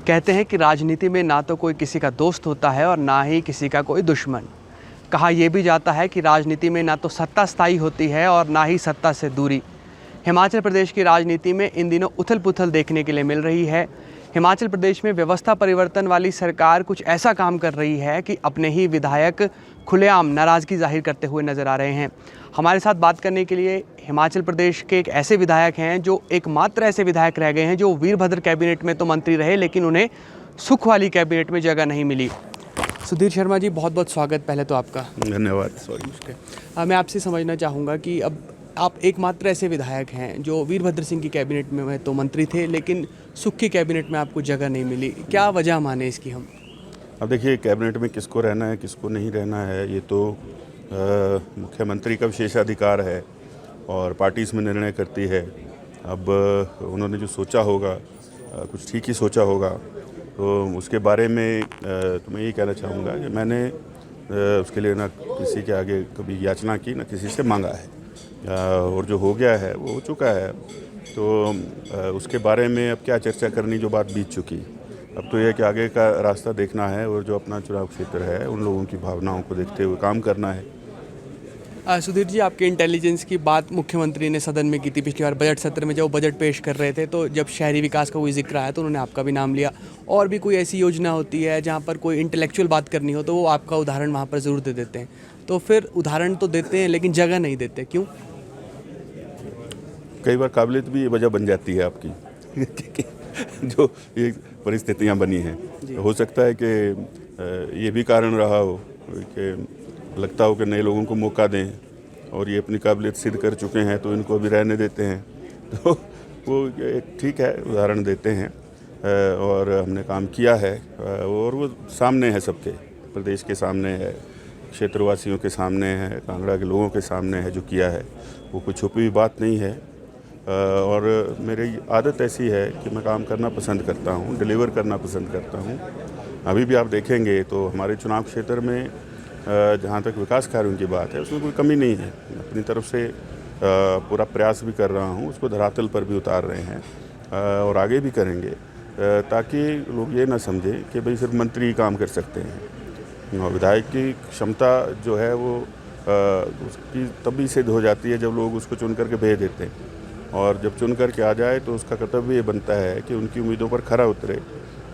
कहते हैं कि राजनीति में ना तो कोई किसी का दोस्त होता है और ना ही किसी का कोई दुश्मन। कहा यह भी जाता है कि राजनीति में ना तो सत्ता स्थायी होती है और ना ही सत्ता से दूरी। हिमाचल प्रदेश की राजनीति में इन दिनों उथल पुथल देखने के लिए मिल रही है। हिमाचल प्रदेश में व्यवस्था परिवर्तन वाली सरकार कुछ ऐसा काम कर रही है कि अपने ही विधायक खुलेआम नाराज़गी जाहिर करते हुए नजर आ रहे हैं। हमारे साथ बात करने के लिए हिमाचल प्रदेश के एक ऐसे विधायक हैं जो एकमात्र ऐसे विधायक रह गए हैं जो वीरभद्र कैबिनेट में तो मंत्री रहे लेकिन उन्हें सुख वाली कैबिनेट में जगह नहीं मिली। सुधीर शर्मा जी, बहुत बहुत स्वागत पहले तो आपका। धन्यवाद। मैं आपसे समझना चाहूँगा कि अब आप एकमात्र ऐसे विधायक हैं जो वीरभद्र सिंह की कैबिनेट में तो मंत्री थे लेकिन सुख की कैबिनेट में आपको जगह नहीं मिली। क्या वजह माने इसकी हम? अब देखिए, कैबिनेट में किसको रहना है किसको नहीं रहना है ये तो मुख्यमंत्री का विशेषाधिकार है और पार्टी इसमें निर्णय करती है। अब उन्होंने जो सोचा होगा कुछ ठीक ही सोचा होगा, तो उसके बारे में तो मैं यही कहना चाहूँगा कि मैंने उसके लिए ना किसी के आगे कभी याचना की ना किसी से मांगा है, और जो हो गया है वो हो चुका है। तो उसके बारे में अब क्या चर्चा करनी, जो बात बीत चुकी। अब तो यह कि आगे का रास्ता देखना है और जो अपना चुनाव क्षेत्र है उन लोगों की भावनाओं को देखते हुए काम करना है। सुधीर जी, आपके इंटेलिजेंस की बात मुख्यमंत्री ने सदन में की थी पिछली बार बजट सत्र में, जब वो बजट पेश कर रहे थे तो जब शहरी विकास का कोई जिक्र आया तो उन्होंने आपका भी नाम लिया। और भी कोई ऐसी योजना होती है जहाँ पर कोई इंटेलेक्चुअल बात करनी हो तो वो आपका उदाहरण वहाँ पर ज़रूर दे देते हैं। तो फिर उदाहरण तो देते हैं लेकिन जगह नहीं देते, क्यों? कई बार काबिलियत भी ये वजह बन जाती है आपकी जो ये परिस्थितियां बनी हैं। हो सकता है कि ये भी कारण रहा हो कि लगता हो कि नए लोगों को मौका दें और ये अपनी काबिलियत सिद्ध कर चुके हैं तो इनको अभी रहने देते हैं। तो वो एक ठीक है, उदाहरण देते हैं और हमने काम किया है और वो सामने है, सबके प्रदेश के सामने है, क्षेत्रवासियों के सामने है, कांगड़ा के लोगों के सामने है। जो किया है वो कोई छुपी हुई बात नहीं है। और मेरी आदत ऐसी है कि मैं काम करना पसंद करता हूँ, डिलीवर करना पसंद करता हूँ। अभी भी आप देखेंगे तो हमारे चुनाव क्षेत्र में जहाँ तक विकास कार्यों की बात है उसमें कोई कमी नहीं है। अपनी तरफ से पूरा प्रयास भी कर रहा हूँ, उसको धरातल पर भी उतार रहे हैं और आगे भी करेंगे, ताकि लोग ये ना समझें कि भाई सिर्फ मंत्री ही काम कर सकते हैं। और विधायक की क्षमता जो है वो उसकी तभी सिद्ध हो जाती है जब लोग उसको चुन करके भेज देते हैं, और जब चुन करके आ जाए तो उसका कर्तव्य ये बनता है कि उनकी उम्मीदों पर खरा उतरे,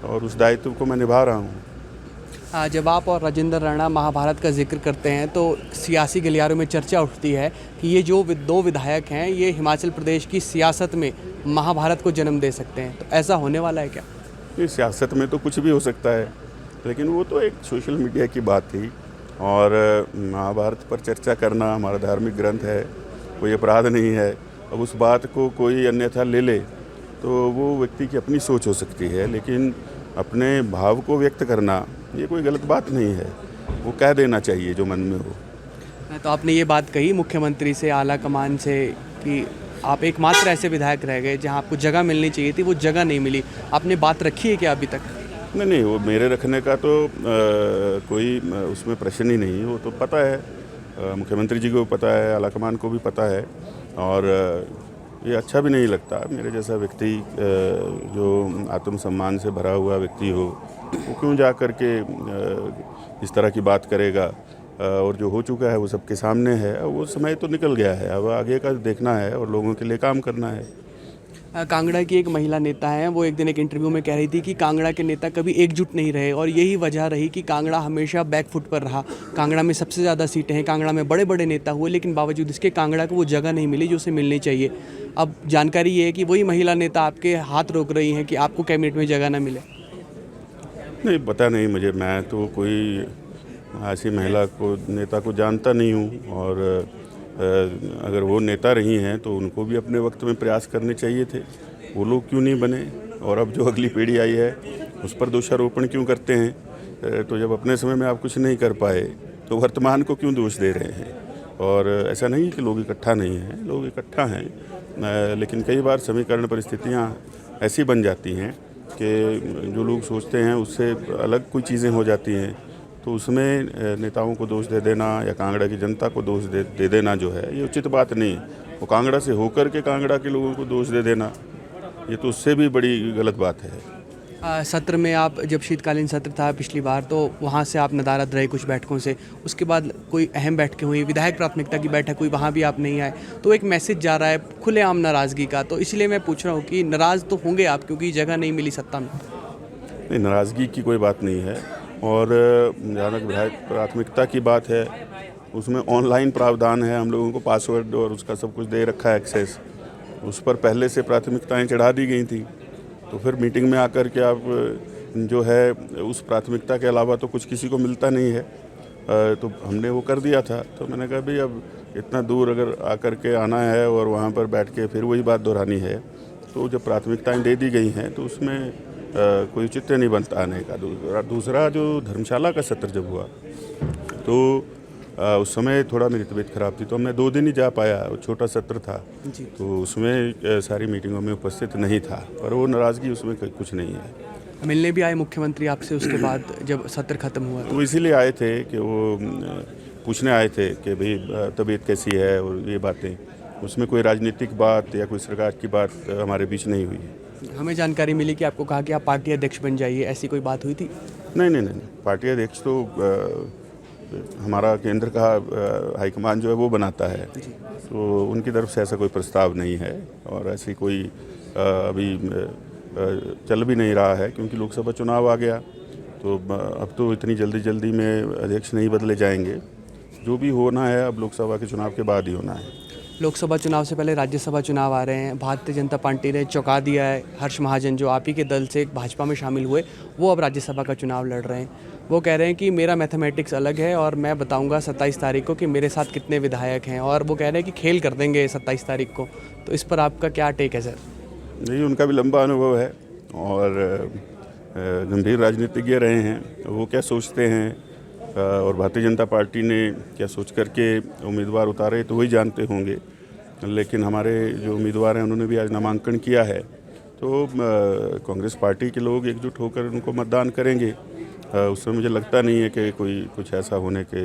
और उस दायित्व को मैं निभा रहा हूँ। जब आप और राजेंद्र राणा महाभारत का जिक्र करते हैं तो सियासी गलियारों में चर्चा उठती है कि ये जो दो विधायक हैं ये हिमाचल प्रदेश की सियासत में महाभारत को जन्म दे सकते हैं। तो ऐसा होने वाला है क्या? ये सियासत में तो कुछ भी हो सकता है, लेकिन वो तो एक सोशल मीडिया की बात थी, और महाभारत पर चर्चा करना हमारा धार्मिक ग्रंथ है, कोई अपराध नहीं है। अब उस बात को कोई अन्यथा ले ले तो वो व्यक्ति की अपनी सोच हो सकती है, लेकिन अपने भाव को व्यक्त करना ये कोई गलत बात नहीं है। वो कह देना चाहिए जो मन में हो। तो आपने ये बात कही मुख्यमंत्री से, आला कमान से, कि आप एकमात्र ऐसे विधायक रह गए जहां आपको जगह मिलनी चाहिए थी, वो जगह नहीं मिली। आपने बात रखी है क्या अभी तक? नहीं, वो मेरे रखने का तो कोई उसमें प्रश्न ही नहीं। वो तो पता है, मुख्यमंत्री जी को पता है, आला कमान को भी पता है, और ये अच्छा भी नहीं लगता मेरे जैसा व्यक्ति जो आत्मसम्मान से भरा हुआ व्यक्ति हो वो क्यों जा कर के इस तरह की बात करेगा। और जो हो चुका है वो सबके सामने है, वो समय तो निकल गया है, अब आगे का देखना है और लोगों के लिए काम करना है। कांगड़ा की एक महिला नेता हैं, वो एक दिन एक इंटरव्यू में कह रही थी कि कांगड़ा के नेता कभी एकजुट नहीं रहे और यही वजह रही कि कांगड़ा हमेशा बैकफुट पर रहा। कांगड़ा में सबसे ज़्यादा सीटें हैं, कांगड़ा में बड़े बड़े नेता हुए, लेकिन बावजूद इसके कांगड़ा को वो जगह नहीं मिली जो उसे मिलनी चाहिए। अब जानकारी ये है कि वही महिला नेता आपके हाथ रोक रही हैं कि आपको कैबिनेट में जगह ना मिले। नहीं, पता नहीं मुझे, मैं तो कोई ऐसी महिला को नेता को जानता नहीं हूँ, और अगर वो नेता रही हैं तो उनको भी अपने वक्त में प्रयास करने चाहिए थे। वो लोग क्यों नहीं बने, और अब जो अगली पीढ़ी आई है उस पर दोषारोपण क्यों करते हैं? तो जब अपने समय में आप कुछ नहीं कर पाए तो वर्तमान को क्यों दोष दे रहे हैं? और ऐसा नहीं कि लोग इकट्ठा नहीं हैं, लोग इकट्ठा हैं, लेकिन कई बार समीकरण परिस्थितियाँ ऐसी बन जाती हैं कि जो लोग सोचते हैं उससे अलग कोई चीज़ें हो जाती हैं, तो उसमें नेताओं को दोष दे देना या कांगड़ा की जनता को दोष दे देना जो है ये उचित बात नहीं। वो कांगड़ा से होकर के कांगड़ा के लोगों को दोष दे देना ये तो उससे भी बड़ी गलत बात है। सत्र में आप जब शीतकालीन सत्र था पिछली बार तो वहाँ से आप नदारद रहे कुछ बैठकों से, उसके बाद कोई अहम बैठकें हुई, विधायक प्राथमिकता की बैठक हुई, वहाँ भी आप नहीं आए, तो एक मैसेज जा रहा है खुलेआम नाराज़गी का। तो इसलिए मैं पूछ रहा हूँ कि नाराज़ तो होंगे आप क्योंकि जगह नहीं मिली सत्ता में। नहीं, नाराज़गी की कोई बात नहीं है। और जहाँ तक विधायक प्राथमिकता की बात है, उसमें ऑनलाइन प्रावधान है, हम लोगों को पासवर्ड और उसका सब कुछ दे रखा है एक्सेस, उस पर पहले से प्राथमिकताएं चढ़ा दी गई थी। तो फिर मीटिंग में आकर के आप जो है उस प्राथमिकता के अलावा तो कुछ किसी को मिलता नहीं है, तो हमने वो कर दिया था। तो मैंने कहा भाई अब इतना दूर अगर आकर के आना है और वहाँ पर बैठ के फिर वही बात दोहरानी है, तो जब प्राथमिकताएं दे दी गई हैं तो उसमें कोई औचित्य नहीं बनता आने का। दूसरा जो धर्मशाला का सत्र जब हुआ तो उस समय थोड़ा मेरी तबीयत ख़राब थी, तो मैं 2 दिन ही जा पाया। वो छोटा सत्र था जी। तो उसमें सारी मीटिंगों में उपस्थित नहीं था, पर वो नाराज़गी उसमें कुछ नहीं है। मिलने भी आए मुख्यमंत्री आपसे उसके बाद जब सत्र खत्म हुआ? वो इसीलिए आए थे कि वो पूछने आए थे कि भाई तबीयत कैसी है और ये बातें, उसमें कोई राजनीतिक बात या कोई सरकार की बात हमारे बीच नहीं हुई है। हमें जानकारी मिली कि आपको कहा कि आप पार्टी अध्यक्ष बन जाइए, ऐसी कोई बात हुई थी? नहीं, पार्टी अध्यक्ष तो हमारा केंद्र का हाईकमान जो है वो बनाता है, तो उनकी तरफ से ऐसा कोई प्रस्ताव नहीं है और ऐसी कोई अभी चल भी नहीं रहा है, क्योंकि लोकसभा चुनाव आ गया। तो अब तो इतनी जल्दी में अध्यक्ष नहीं बदले जाएंगे, जो भी होना है अब लोकसभा के चुनाव के बाद ही होना है। लोकसभा चुनाव से पहले राज्यसभा चुनाव आ रहे हैं, भारतीय जनता पार्टी ने चौंका दिया है। हर्ष महाजन जो आप ही के दल से भाजपा में शामिल हुए, वो अब राज्यसभा का चुनाव लड़ रहे हैं। वो कह रहे हैं कि मेरा मैथमेटिक्स अलग है और मैं बताऊंगा 27 तारीख को कि मेरे साथ कितने विधायक हैं, और वो कह रहे हैं कि खेल कर देंगे 27 तारीख को। तो इस पर आपका क्या टेक है सर? नहीं, उनका भी लंबा अनुभव है और गंभीर राजनीतिज्ञ रहे हैं, वो क्या सोचते हैं और भारतीय जनता पार्टी ने क्या सोच करके उम्मीदवार उतारे तो वही जानते होंगे। लेकिन हमारे जो उम्मीदवार हैं उन्होंने भी आज नामांकन किया है, तो कांग्रेस पार्टी के लोग एकजुट होकर उनको मतदान करेंगे। उसमें मुझे लगता नहीं है कि कोई कुछ ऐसा होने की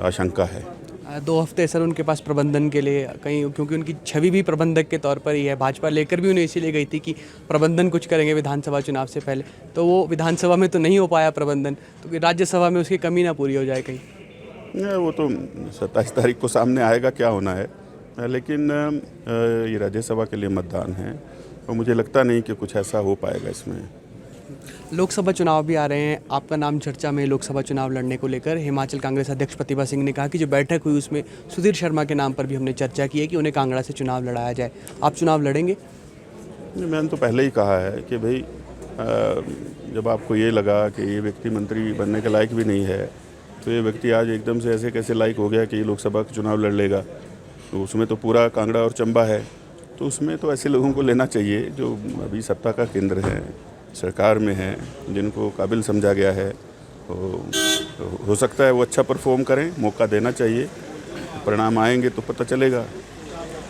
आशंका है। 2 हफ्ते सर उनके पास प्रबंधन के लिए कहीं, क्योंकि उनकी छवि भी प्रबंधक के तौर पर ही है, भाजपा लेकर भी उन्हें इसीलिए गई थी कि प्रबंधन कुछ करेंगे विधानसभा चुनाव से पहले। तो वो विधानसभा में तो नहीं हो पाया प्रबंधन, तो राज्यसभा में उसकी कमी ना पूरी हो जाए कहीं? वो तो 27 तारीख को सामने आएगा क्या होना है, लेकिन ये राज्यसभा के लिए मतदान है और मुझे लगता नहीं कि कुछ ऐसा हो पाएगा इसमें। लोकसभा चुनाव भी आ रहे हैं, आपका नाम चर्चा में लोकसभा चुनाव लड़ने को लेकर। हिमाचल कांग्रेस अध्यक्ष प्रतिभा सिंह ने कहा कि जो बैठक हुई उसमें सुधीर शर्मा के नाम पर भी हमने चर्चा की है कि उन्हें कांगड़ा से चुनाव लड़ाया जाए। आप चुनाव लड़ेंगे? मैंने तो पहले ही कहा है कि भाई जब आपको ये लगा कि ये व्यक्ति मंत्री बनने के लायक भी नहीं है, तो ये व्यक्ति आज एकदम से ऐसे कैसे लायक हो गया कि ये लोकसभा का चुनाव लड़ लेगा। तो उसमें तो पूरा कांगड़ा और चंबा है, तो उसमें तो ऐसे लोगों को लेना चाहिए जो अभी सत्ता का केंद्र है, सरकार में है, जिनको काबिल समझा गया है। हो सकता है वो अच्छा परफॉर्म करें, मौका देना चाहिए, परिणाम आएंगे तो पता चलेगा।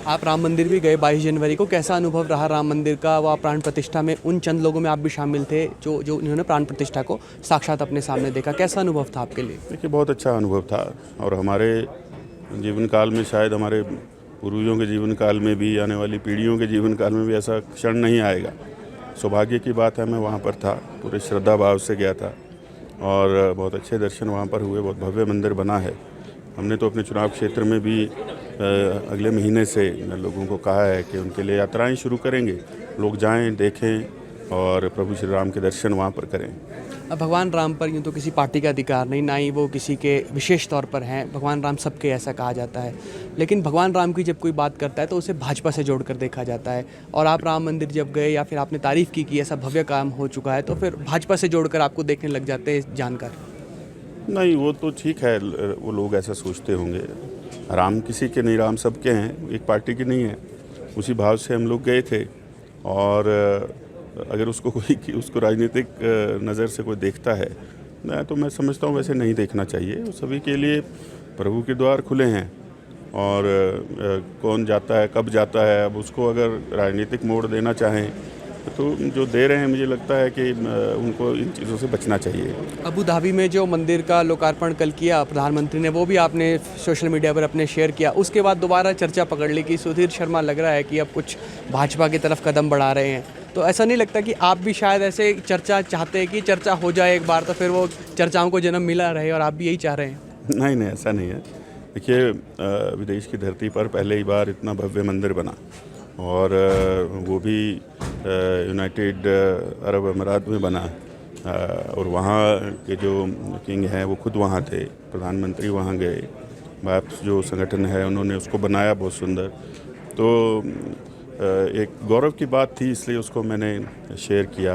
आप राम मंदिर भी गए 22 जनवरी को, कैसा अनुभव रहा राम मंदिर का? वह प्राण प्रतिष्ठा में उन चंद लोगों में आप भी शामिल थे जो उन्होंने प्राण प्रतिष्ठा को साक्षात अपने सामने देखा, कैसा अनुभव था आपके लिए? देखिए, बहुत अच्छा अनुभव था और हमारे जीवन काल में, शायद हमारे पूर्वजों के जीवन काल में भी, आने वाली पीढ़ियों के जीवन काल में भी ऐसा क्षण नहीं आएगा। सौभाग्य की बात है, मैं वहाँ पर था, पूरे श्रद्धा भाव से गया था और बहुत अच्छे दर्शन वहाँ पर हुए। बहुत भव्य मंदिर बना है। हमने तो अपने चुनाव क्षेत्र में भी अगले महीने से लोगों को कहा है कि उनके लिए यात्राएं शुरू करेंगे, लोग जाएं, देखें और प्रभु श्री राम के दर्शन वहाँ पर करें। अब भगवान राम पर यूँ तो किसी पार्टी का अधिकार नहीं, ना ही वो किसी के विशेष तौर पर हैं। भगवान राम सबके ऐसा कहा जाता है, लेकिन भगवान राम की जब कोई बात करता है तो उसे भाजपा से जोड़कर देखा जाता है। और आप राम मंदिर जब गए या फिर आपने तारीफ़ की कि ऐसा भव्य काम हो चुका है, तो फिर भाजपा से जोड़कर आपको देखने लग जाते हैं जानकर। नहीं, वो तो ठीक है, वो लोग ऐसा सोचते होंगे। राम किसी के नहीं, राम सबके हैं, एक पार्टी की नहीं है। उसी भाव से हम लोग गए थे और अगर उसको राजनीतिक नज़र से कोई देखता है तो मैं समझता हूँ वैसे नहीं देखना चाहिए। सभी के लिए प्रभु के द्वार खुले हैं और कौन जाता है, कब जाता है, अब उसको अगर राजनीतिक मोड़ देना चाहें तो जो दे रहे हैं, मुझे लगता है कि उनको इन चीज़ों से बचना चाहिए। अबू धाबी में जो मंदिर का लोकार्पण कल किया प्रधानमंत्री ने, वो भी आपने सोशल मीडिया पर अपने शेयर किया। उसके बाद दोबारा चर्चा पकड़ ली कि सुधीर शर्मा लग रहा है कि अब कुछ भाजपा की तरफ कदम बढ़ा रहे हैं। तो ऐसा नहीं लगता कि आप भी शायद ऐसे चर्चा चाहते हैं कि चर्चा हो जाए एक बार, तो फिर वो चर्चाओं को जन्म मिला रहे, और आप भी यही चाह रहे हैं? नहीं नहीं, ऐसा नहीं है। देखिए, विदेश की धरती पर पहले ही बार इतना भव्य मंदिर बना, और वो भी यूनाइटेड अरब अमीरात में बना, और वहाँ के जो किंग हैं वो खुद वहाँ थे, प्रधानमंत्री वहाँ गए, बैप्स जो संगठन है उन्होंने उसको बनाया बहुत सुंदर। तो एक गौरव की बात थी, इसलिए उसको मैंने शेयर किया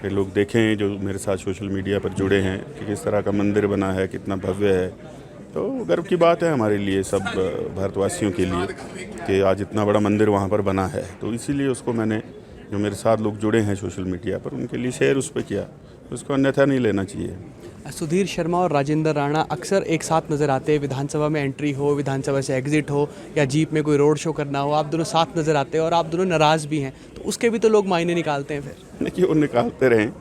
कि लोग देखें जो मेरे साथ सोशल मीडिया पर जुड़े हैं कि किस तरह का मंदिर बना है, कितना भव्य है। तो गर्व की बात है हमारे लिए, सब भारतवासियों के लिए, कि आज इतना बड़ा मंदिर वहाँ पर बना है। तो इसीलिए उसको मैंने, जो मेरे साथ लोग जुड़े हैं सोशल मीडिया पर, उनके लिए शेयर उस पर किया। उसको अन्यथा नहीं लेना चाहिए। सुधीर शर्मा और राजेंद्र राणा अक्सर एक साथ नज़र आते हैं, विधानसभा में एंट्री हो, विधानसभा से एग्जिट हो, या जीप में कोई रोड शो करना हो, आप दोनों साथ नज़र आते हैं और आप दोनों नाराज़ भी हैं, तो उसके भी तो लोग मायने निकालते हैं फिर। देखिए, वो निकालते रहें,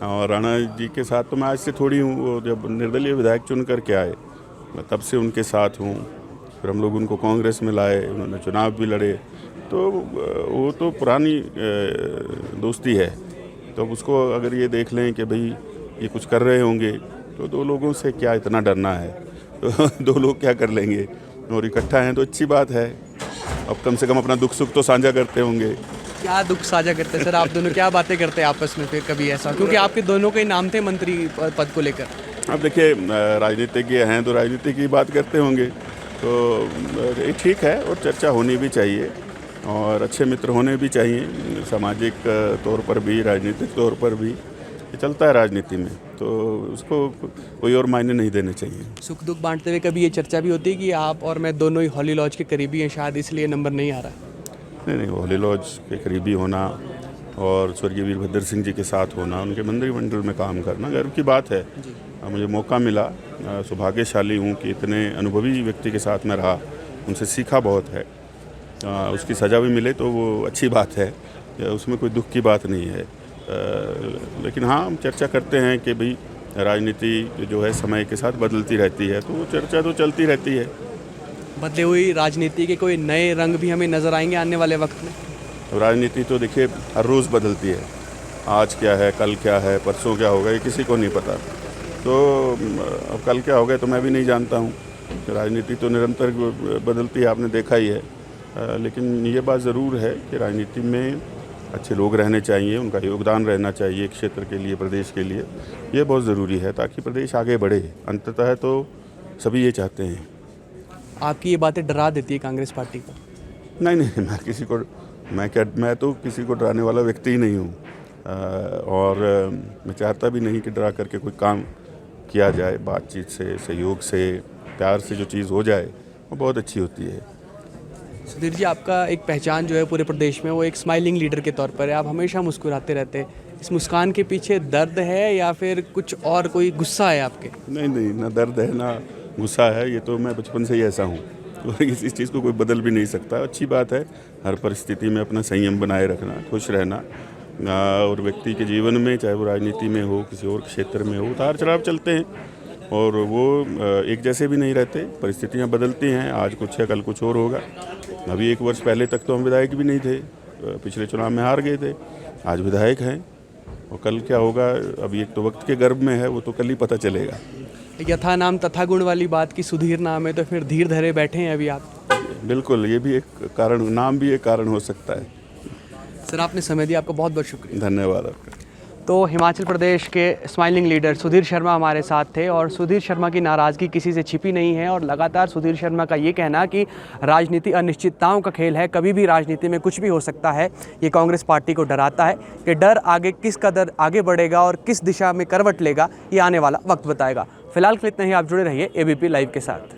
और राणा जी के साथ तो मैं आज से थोड़ी हूँ, वो जब निर्दलीय विधायक चुन करके आए मैं तब से उनके साथ हूँ। फिर हम लोग उनको कांग्रेस में लाए, उन्होंने चुनाव भी लड़े, तो वो तो पुरानी दोस्ती है। तो उसको अगर ये देख लें कि भाई ये कुछ कर रहे होंगे, तो दो लोगों से क्या इतना डरना है, तो दो लोग क्या कर लेंगे, और इकट्ठा हैं तो अच्छी बात है। अब कम से कम अपना दुख सुख तो साझा करते होंगे। क्या दुख साझा करते हैं सर आप दोनों, क्या बातें करते हैं आपस में फिर कभी ऐसा, क्योंकि आपके दोनों के नाम थे मंत्री पद को लेकर? अब देखिए, राजनीतिज्ञ हैं तो राजनीति की बात करते होंगे, तो ये ठीक है, और चर्चा होनी भी चाहिए, और अच्छे मित्र होने भी चाहिए, सामाजिक तौर पर भी, राजनीतिक तौर पर भी। ये चलता है राजनीति में, तो उसको कोई और मायने नहीं देने चाहिए। सुख दुख बांटते हुए कभी ये चर्चा भी होती है कि आप और मैं दोनों ही हॉली लॉज के करीबी हैं, शायद इसलिए नंबर नहीं आ रहा? नहीं, हॉली लॉज के करीबी होना और स्वर्गीय वीरभद्र सिंह जी के साथ होना, उनके मंत्रिमंडल में काम करना गर्व की बात है। मुझे मौका मिला, सौभाग्यशाली हूँ कि इतने अनुभवी व्यक्ति के साथ मैं रहा, उनसे सीखा बहुत है। उसकी सज़ा भी मिले तो वो अच्छी बात है, उसमें कोई दुख की बात नहीं है। लेकिन हाँ, हम चर्चा करते हैं कि भाई राजनीति जो है समय के साथ बदलती रहती है, तो वो चर्चा तो चलती रहती है। बदले हुई राजनीति के कोई नए रंग भी हमें नज़र आएंगे आने वाले वक्त में? तो राजनीति तो देखिए हर रोज़ बदलती है, आज क्या है, कल क्या है, परसों क्या होगा, ये किसी को नहीं पता। तो अब कल क्या होगा तो मैं भी नहीं जानता हूँ। राजनीति तो निरंतर बदलती है, आपने देखा ही है। लेकिन ये बात ज़रूर है कि राजनीति में अच्छे लोग रहने चाहिए, उनका योगदान रहना चाहिए क्षेत्र के लिए, प्रदेश के लिए। ये बहुत ज़रूरी है ताकि प्रदेश आगे बढ़े। अंततः तो सभी ये चाहते हैं। आपकी ये बातें डरा देती है कांग्रेस पार्टी को? नहीं, मैं तो किसी को डराने वाला व्यक्ति ही नहीं हूँ, और मैं चाहता भी नहीं कि डरा करके कोई काम किया जाए। बातचीत से, सहयोग से, प्यार से जो चीज़ हो जाए वो बहुत अच्छी होती है। सुधीर जी, आपका एक पहचान जो है पूरे प्रदेश में, वो एक स्माइलिंग लीडर के तौर पर है। आप हमेशा मुस्कुराते रहते हैं। इस मुस्कान के पीछे दर्द है या फिर कुछ और, कोई गुस्सा है आपके? नहीं, ना दर्द है ना गुस्सा है, ये तो मैं बचपन से ही ऐसा हूँ, तो इस चीज़ को कोई बदल भी नहीं सकता। अच्छी बात है हर परिस्थिति में अपना संयम बनाए रखना, खुश रहना, और व्यक्ति के जीवन में, चाहे वो राजनीति में हो, किसी और क्षेत्र में हो, उतार चढ़ाव चलते हैं, और वो एक जैसे भी नहीं रहते। परिस्थितियाँ बदलती हैं, आज कुछ है कल कुछ और होगा। अभी 1 वर्ष पहले तक तो हम विधायक भी नहीं थे, पिछले चुनाव में हार गए थे, आज विधायक हैं, और कल क्या होगा अभी एक तो वक्त के गर्भ में है, वो तो कल ही पता चलेगा। यथा नाम तथा गुण वाली बात की सुधीर नाम है, तो फिर धीर धरे बैठे हैं अभी आप? बिल्कुल, ये भी एक कारण, नाम भी एक कारण हो सकता है। सर, आपने समय दिया, आपका बहुत बहुत शुक्रिया। धन्यवाद आपका। तो हिमाचल प्रदेश के स्माइलिंग लीडर सुधीर शर्मा हमारे साथ थे, और सुधीर शर्मा की नाराज़गी किसी से छिपी नहीं है, और लगातार सुधीर शर्मा का ये कहना कि राजनीति अनिश्चितताओं का खेल है, कभी भी राजनीति में कुछ भी हो सकता है, ये कांग्रेस पार्टी को डराता है। कि डर आगे किस कदर आगे बढ़ेगा और किस दिशा में करवट लेगा, ये आने वाला वक्त बताएगा। फिलहाल के लिए इतना ही, आप जुड़े रहिए ABP लाइव के साथ।